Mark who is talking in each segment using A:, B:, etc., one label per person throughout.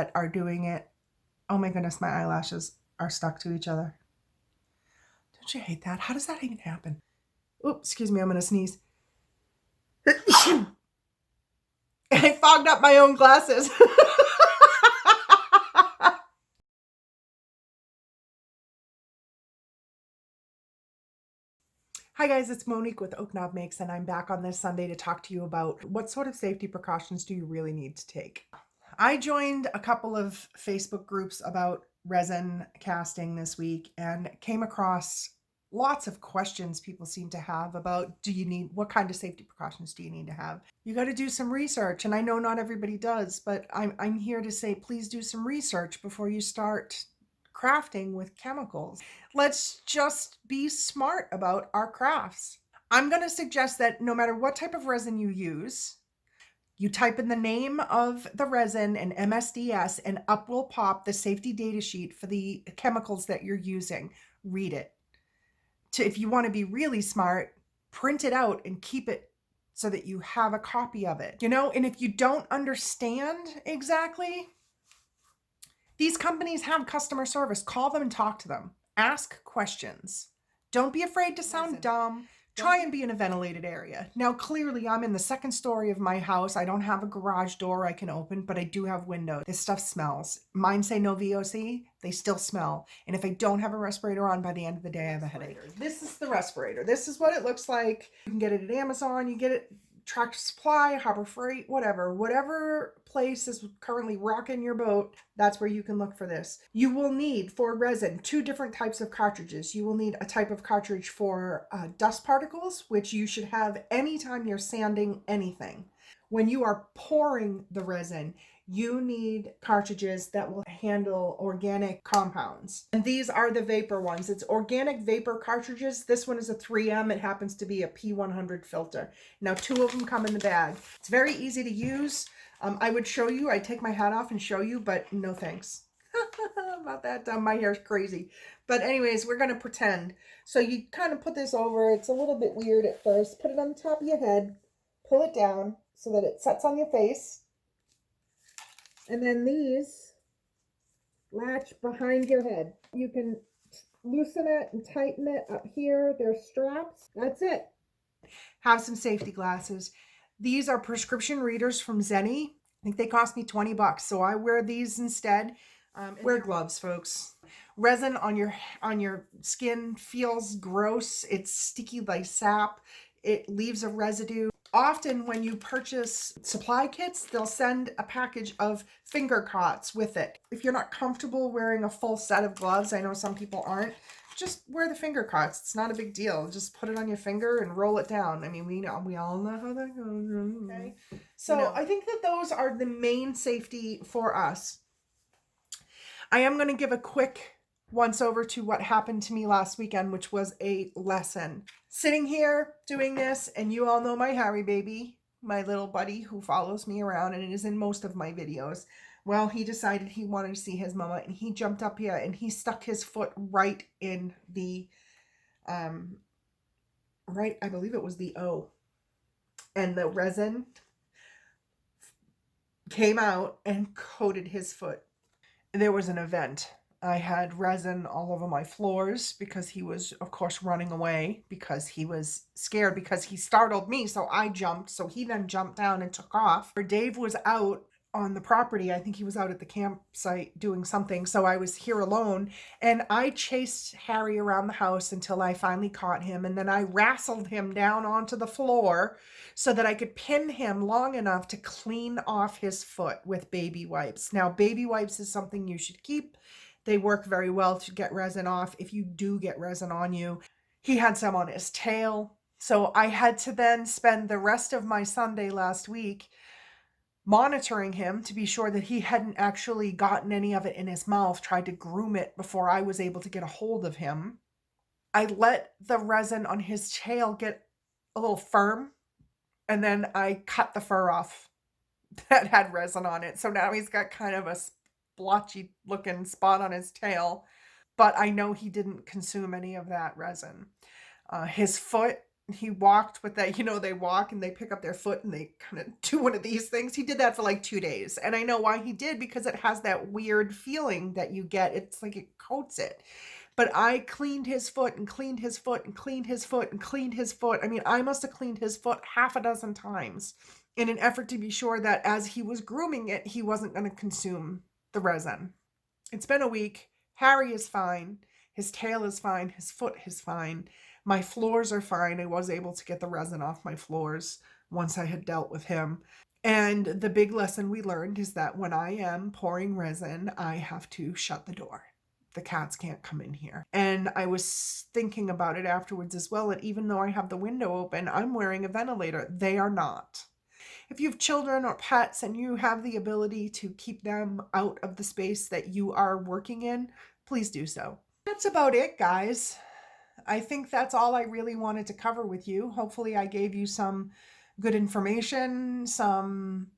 A: that are doing it. Oh my goodness, my eyelashes are stuck to each other. Don't you hate that? How does that even happen? Oops, excuse me, I'm gonna sneeze. I fogged up my own glasses. Hi guys, it's Monique with Oak Knob Makes, and I'm back on this Sunday to talk to you about what sort of safety precautions do you really need to take. I joined a couple of Facebook groups about resin casting this week and came across lots of questions people seem to have about what kind of safety precautions do you need to have? You got to do some research, and I know not everybody does, but I'm here to say please do some research before you start crafting with chemicals. Let's just be smart about our crafts. I'm going to suggest that no matter what type of resin you use, you type in the name of the resin and MSDS, and up will pop the safety data sheet for the chemicals that you're using. Read it. If you want to be really smart, print it out and keep it so that you have a copy of it. And if you don't understand exactly, these companies have customer service. Call them and talk to them. Ask questions. Don't be afraid to sound dumb. Try and be in a ventilated area. Now, clearly, I'm in the second story of my house. I don't have a garage door I can open, but I do have windows. This stuff smells. Mine say no VOC. They still smell. And if I don't have a respirator on, by the end of the day, I have a headache. This is the respirator. This is what it looks like. You can get it at Amazon. You get it Tractor Supply, Harbor Freight, whatever place is currently rocking your boat, that's where you can look for this. You will need, for resin, 2 different types of cartridges. You will need a type of cartridge for dust particles, which you should have anytime you're sanding anything. When you are pouring the resin, you need cartridges that will handle organic compounds. And these are the vapor ones. It's organic vapor cartridges. This one is a 3M. It happens to be a P100 filter. Now, 2 of them come in the bag. It's very easy to use. I would show you. I'd take my hat off and show you, but no thanks. I'm not that dumb. My hair's crazy. But anyways, we're going to pretend. So you kind of put this over. It's a little bit weird at first. Put it on the top of your head. Pull it down so that it sets on your face. And then these latch behind your head. You can loosen it and tighten it up here. There's straps. That's it. Have some safety glasses. These are prescription readers from Zenny. I think they cost me 20 bucks, so I wear these instead. Wear gloves, folks. Resin on your skin feels gross. It's sticky like sap. It leaves a residue. Often when you purchase supply kits, they'll send a package of finger cots with it. If you're not comfortable wearing a full set of gloves, I know some people aren't, just wear the finger cots. It's not a big deal. Just put it on your finger and roll it down. I mean, we all know how that goes. Okay. So I think that those are the main safety for us. I am going to give a quick once over to what happened to me last weekend, which was a lesson. Sitting here doing this, and you all know my Harry baby, my little buddy who follows me around and it is in most of my videos. Well, he decided he wanted to see his mama, and he jumped up here and he stuck his foot right in the, right, I believe it was the O. And the resin came out and coated his foot. There was an event. I had resin all over my floors because he was, of course, running away because he was scared because he startled me. So I jumped. So he then jumped down and took off. Dave was out on the property. I think he was out at the campsite doing something. So I was here alone, and I chased Harry around the house until I finally caught him. And then I wrestled him down onto the floor so that I could pin him long enough to clean off his foot with baby wipes. Now, baby wipes is something you should keep. They work very well to get resin off if you do get resin on you. He had some on his tail. So I had to then spend the rest of my Sunday last week monitoring him to be sure that he hadn't actually gotten any of it in his mouth, tried to groom it before I was able to get a hold of him. I let the resin on his tail get a little firm, and then I cut the fur off that had resin on it. So now he's got kind of a splotchy looking spot on his tail, but I know he didn't consume any of that resin. His foot he walked with that, they walk and they pick up their foot and they kind of do one of these things. He did that for like 2 days. And I know why he did, because it has that weird feeling that you get. It's like it coats it. But I cleaned his foot and cleaned his foot and cleaned his foot and cleaned his foot. I mean, I must have cleaned his foot half a dozen times in an effort to be sure that as he was grooming it, he wasn't going to consume the resin. It's been a week. Harry is fine. His tail is fine. His foot is fine. My floors are fine. I was able to get the resin off my floors once I had dealt with him. And the big lesson we learned is that when I am pouring resin, I have to shut the door. The cats can't come in here. And I was thinking about it afterwards as well, that even though I have the window open, I'm wearing a ventilator. They are not. If you have children or pets and you have the ability to keep them out of the space that you are working in, please do so. That's about it, guys. I think that's all I really wanted to cover with you. Hopefully I gave you some good information, some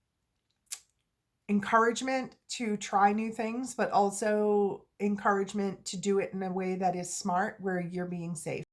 A: encouragement to try new things, but also encouragement to do it in a way that is smart, where you're being safe.